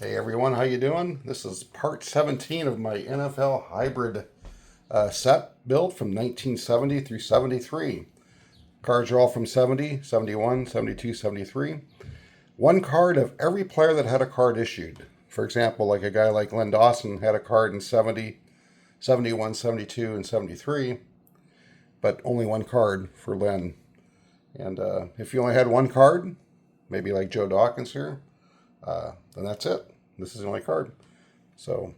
Hey everyone, how you doing? This is part 17 of my NFL hybrid set build from 1970 through 73. Cards are all from 70, 71, 72, 73. One card of every player that had a card issued. For example, like a guy like Dawson had a card in 70, 71, 72, and 73, but only one card for Len. And if you only had one card, maybe like Joe Dawkins here, then that's it. This is the only card. So,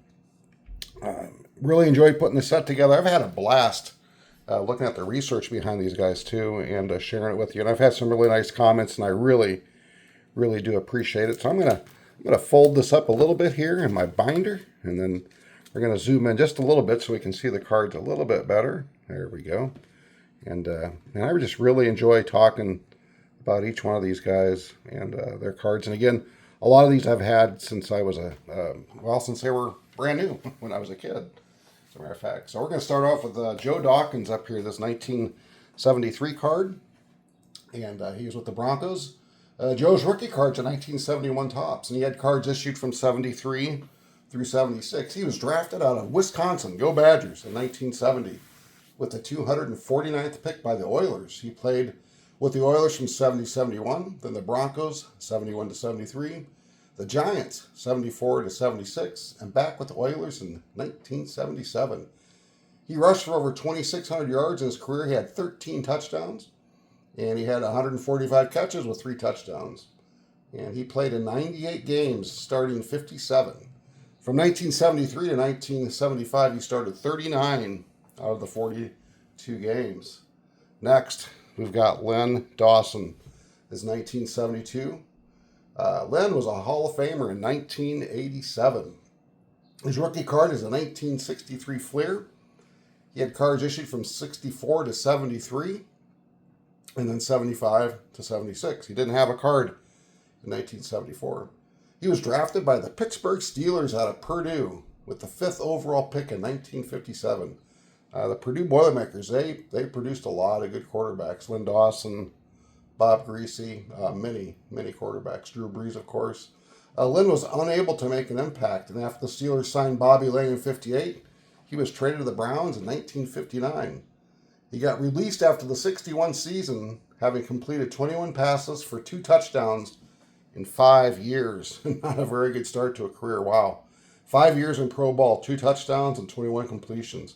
really enjoyed putting this set together. I've had a blast looking at the research behind these guys too, and sharing it with you. And I've had some really nice comments, and I really do appreciate it. So I'm gonna fold this up a little bit here in my binder, and then we're gonna zoom in just a little bit so we can see the cards a little bit better. There we go. And I just really enjoy talking about each one of these guys and their cards. And again, a lot of these I've had since I was since they were brand new when I was a kid, as a matter of fact. So we're going to start off with Joe Dawkins up here, this 1973 card. And he was with the Broncos. Joe's rookie cards are 1971 tops. And he had cards issued from 73 through 76. He was drafted out of Wisconsin, go Badgers, in 1970 with the 249th pick by the Oilers. He played with the Oilers from 70-71, then the Broncos 71-73, the Giants 74-76, and back with the Oilers in 1977. He rushed for over 2,600 yards in his career. He had 13 touchdowns, and he had 145 catches with 3 touchdowns. And he played in 98 games, starting 57. From 1973 to 1975, he started 39 out of the 42 games. Next, we've got Len Dawson. This is 1972. Len was a Hall of Famer in 1987. His rookie card is a 1963 Fleer. He had cards issued from 64 to 73, and then 75 to 76. He didn't have a card in 1974. He was drafted by the Pittsburgh Steelers out of Purdue with the 5th overall pick in 1957. The Purdue Boilermakers, they produced a lot of good quarterbacks. Len Dawson, Bob Greasy, many quarterbacks. Drew Brees, of course. Len was unable to make an impact, and after the Steelers signed Bobby Lane in 58, he was traded to the Browns in 1959. He got released after the 61 season, having completed 21 passes for 2 touchdowns in 5 years. Not a very good start to a career. Wow. 5 years in pro ball, 2 touchdowns and 21 completions.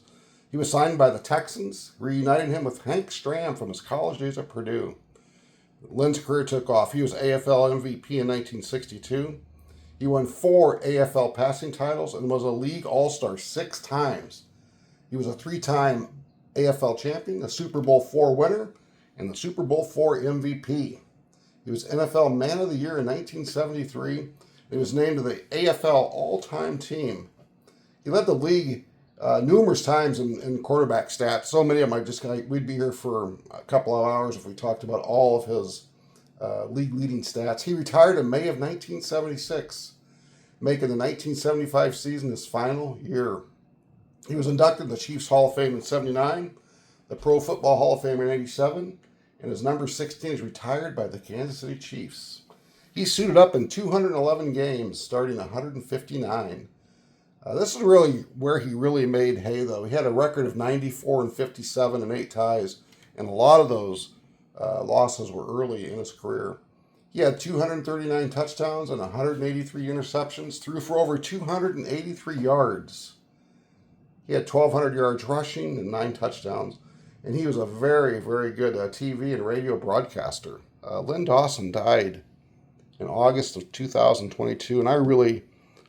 He was signed by the Texans, reuniting him with Hank Stram from his college days at Purdue. Len's career took off. He was AFL MVP in 1962. He won 4 AFL passing titles and was a league all-star 6 times. He was a 3-time AFL champion, a Super Bowl IV winner, and the Super Bowl IV MVP. He was NFL Man of the Year in 1973. He was named to the AFL all-time team. He led the league numerous times in quarterback stats. So many of them, we'd be here for a couple of hours if we talked about all of his league leading stats. He retired in May of 1976, making the 1975 season his final year. He was inducted in the Chiefs Hall of Fame in 79, the Pro Football Hall of Fame in 87, and his number 16 is retired by the Kansas City Chiefs. He suited up in 211 games, starting 159. This is really where he really made hay, though. He had a record of 94-57 and 8 ties, and a lot of those losses were early in his career. He had 239 touchdowns and 183 interceptions, threw for over 283 yards. He had 1,200 yards rushing and 9 touchdowns, and he was a very good TV and radio broadcaster. Len Dawson died in August of 2022, and I really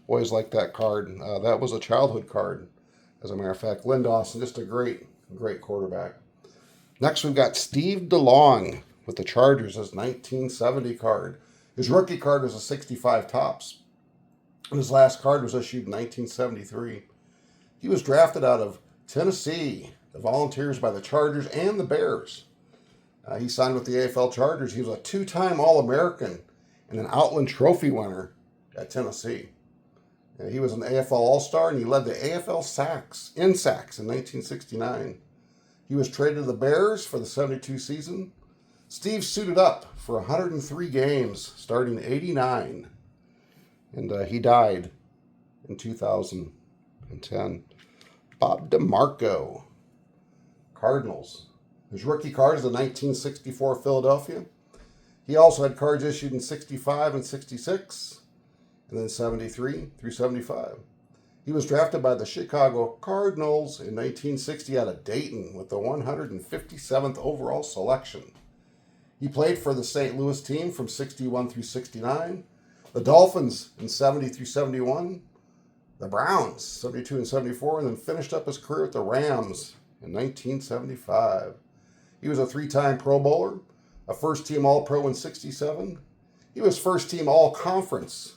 always liked that card. That was a childhood card, as a matter of fact. Len Dawson, just a great quarterback. Next, we've got Steve DeLong with the Chargers, his 1970 card. His rookie card was a 65 tops. And his last card was issued in 1973. He was drafted out of Tennessee, the Volunteers by the Chargers and the Bears. He signed with the AFL Chargers. He was a 2-time All-American and an Outland Trophy winner at Tennessee. He was an AFL All-Star, and he led the AFL sacks in 1969. He was traded to the Bears for the 72 season. Steve suited up for 103 games, starting 89. and he died in 2010. Bob DeMarco, Cardinals. His rookie card is the 1964 Philadelphia. He also had cards issued in 65 and 66, and then 73 through 75. He was drafted by the Chicago Cardinals in 1960 out of Dayton with the 157th overall selection. He played for the St. Louis team from 61 through 69, the Dolphins in 70 through 71, the Browns 72 and 74, and then finished up his career with the Rams in 1975. He was a three-time Pro Bowler, a first-team All-Pro in 67. He was first-team All-Conference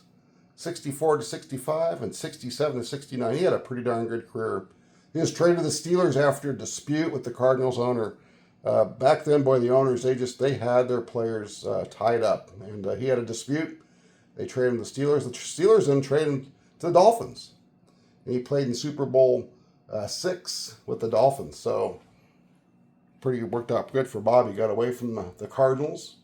64 to 65 and 67 to 69. He had a pretty darn good career. He was traded to the Steelers after a dispute with the Cardinals owner. Back then, boy, the owners, they had their players tied up. And he had a dispute. They traded him to the Steelers. The Steelers then traded him to the Dolphins. And he played in Super Bowl 6 with the Dolphins. So pretty worked out good for Bob. He got away from the Cardinals,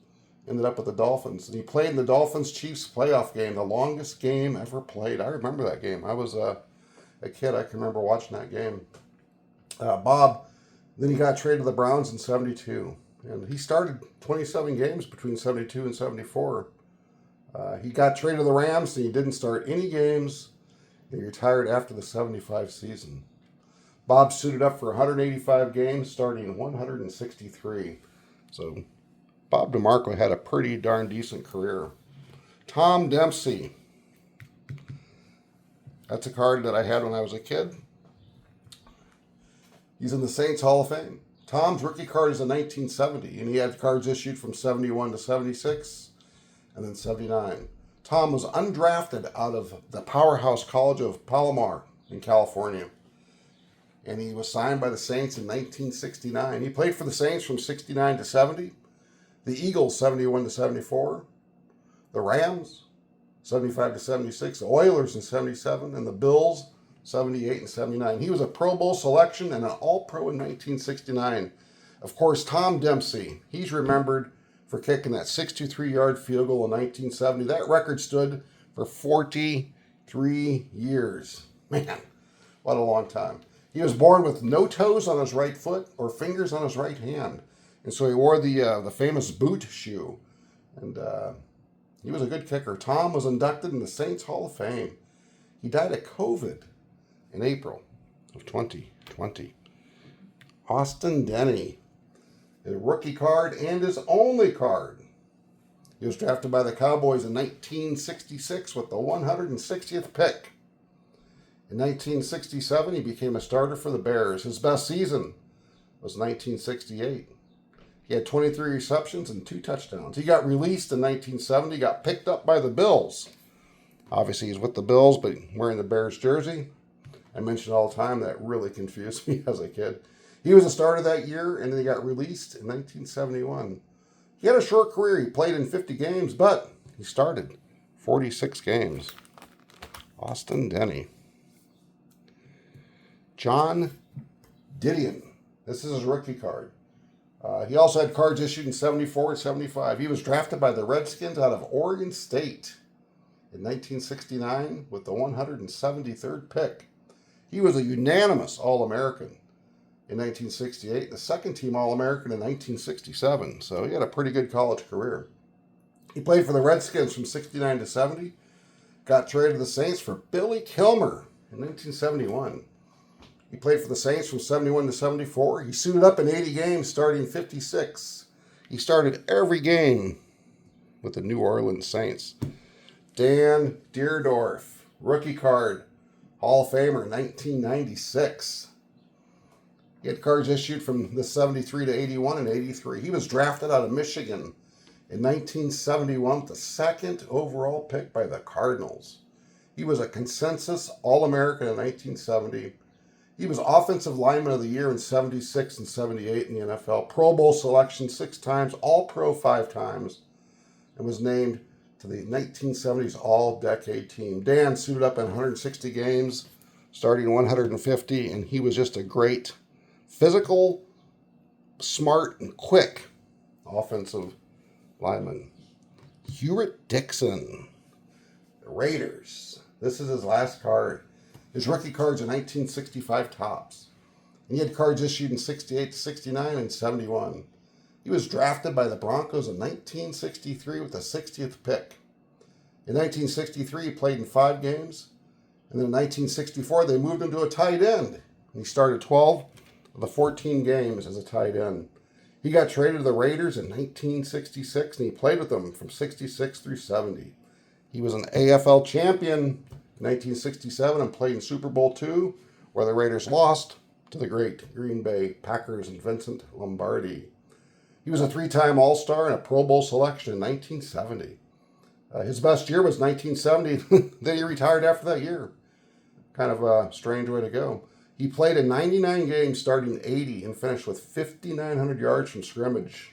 ended up with the Dolphins. And he played in the Dolphins-Chiefs playoff game, the longest game ever played. I remember that game. I was a kid. I can remember watching that game. Bob, then he got traded to the Browns in 72. And he started 27 games between 72 and 74. He got traded to the Rams, and he didn't start any games. He retired after the 75 season. Bob suited up for 185 games, starting 163. So Bob DeMarco had a pretty darn decent career. Tom Dempsey. That's a card that I had when I was a kid. He's in the Saints Hall of Fame. Tom's rookie card is in 1970, and he had cards issued from 71 to 76, and then 79. Tom was undrafted out of the powerhouse college of Palomar in California, and he was signed by the Saints in 1969. He played for the Saints from 69 to 70, the Eagles 71 to 74, the Rams 75 to 76, the Oilers in 77, and the Bills 78 and 79. He was a Pro Bowl selection and an All-Pro in 1969. Of course, Tom Dempsey, he's remembered for kicking that 63-yard field goal in 1970. That record stood for 43 years. Man, what a long time. He was born with no toes on his right foot or fingers on his right hand. And so he wore the famous boot shoe. And he was a good kicker. Tom was inducted in the Saints Hall of Fame. He died of COVID in April of 2020. Austin Denny, his rookie card and his only card. He was drafted by the Cowboys in 1966 with the 160th pick. In 1967, he became a starter for the Bears. His best season was 1968. He had 23 receptions and 2 touchdowns. He got released in 1970, got picked up by the Bills. Obviously, he's with the Bills, but wearing the Bears jersey. I mention all the time that really confused me as a kid. He was a starter that year, and then he got released in 1971. He had a short career. He played in 50 games, but he started 46 games. Austin Denny. John Didion. This is his rookie card. He also had cards issued in 74 and 75. He was drafted by the Redskins out of Oregon State in 1969 with the 173rd pick. He was a unanimous All-American in 1968, the second-team All-American in 1967. So he had a pretty good college career. He played for the Redskins from 69 to 70, got traded to the Saints for Billy Kilmer in 1971. He played for the Saints from 71 to 74. He suited up in 80 games, starting 56. He started every game with the New Orleans Saints. Dan Dierdorf, rookie card, Hall of Famer, 1996. He had cards issued from the 73 to 81 and 83. He was drafted out of Michigan in 1971, the second overall pick by the Cardinals. He was a consensus All-American in 1970. He was Offensive Lineman of the Year in 76 and 78 in the NFL. Pro Bowl selection 6 times, All-Pro 5 times, and was named to the 1970s All-Decade Team. Dan suited up in 160 games, starting 150, and he was just a great physical, smart, and quick offensive lineman. Hewritt Dixon, The Raiders. This is his last card. His rookie cards are 1965 Topps. And he had cards issued in 68, 69, and 71. He was drafted by the Broncos in 1963 with the 60th pick. In 1963, he played in 5 games. And then in 1964, they moved him to a tight end. And he started 12 of the 14 games as a tight end. He got traded to the Raiders in 1966, and he played with them from 66 through 70. He was an AFL champion in 1967 and played in Super Bowl II, where the Raiders lost to the great Green Bay Packers and Vincent Lombardi. He was a 3-time All-Star and a Pro Bowl selection in 1970. His best year was 1970. Then he retired after that year. Kind of a strange way to go. He played in 99 games, starting 80, and finished with 5,900 yards from scrimmage.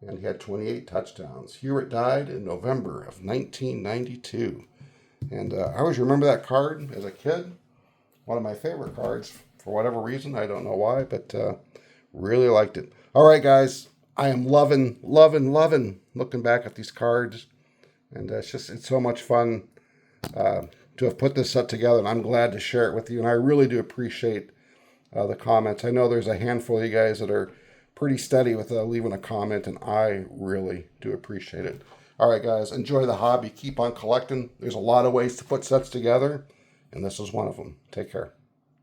And he had 28 touchdowns. Hewritt died in November of 1992. And I always remember that card as a kid. One of my favorite cards. For whatever reason, I don't know why, but really liked it. All right, guys. I am loving looking back at these cards. And it's so much fun to have put this set together, and I'm glad to share it with you. And I really do appreciate the comments. I know there's a handful of you guys that are pretty steady with leaving a comment, and I really do appreciate it. All right, guys, enjoy the hobby. Keep on collecting. There's a lot of ways to put sets together, and this is one of them. Take care.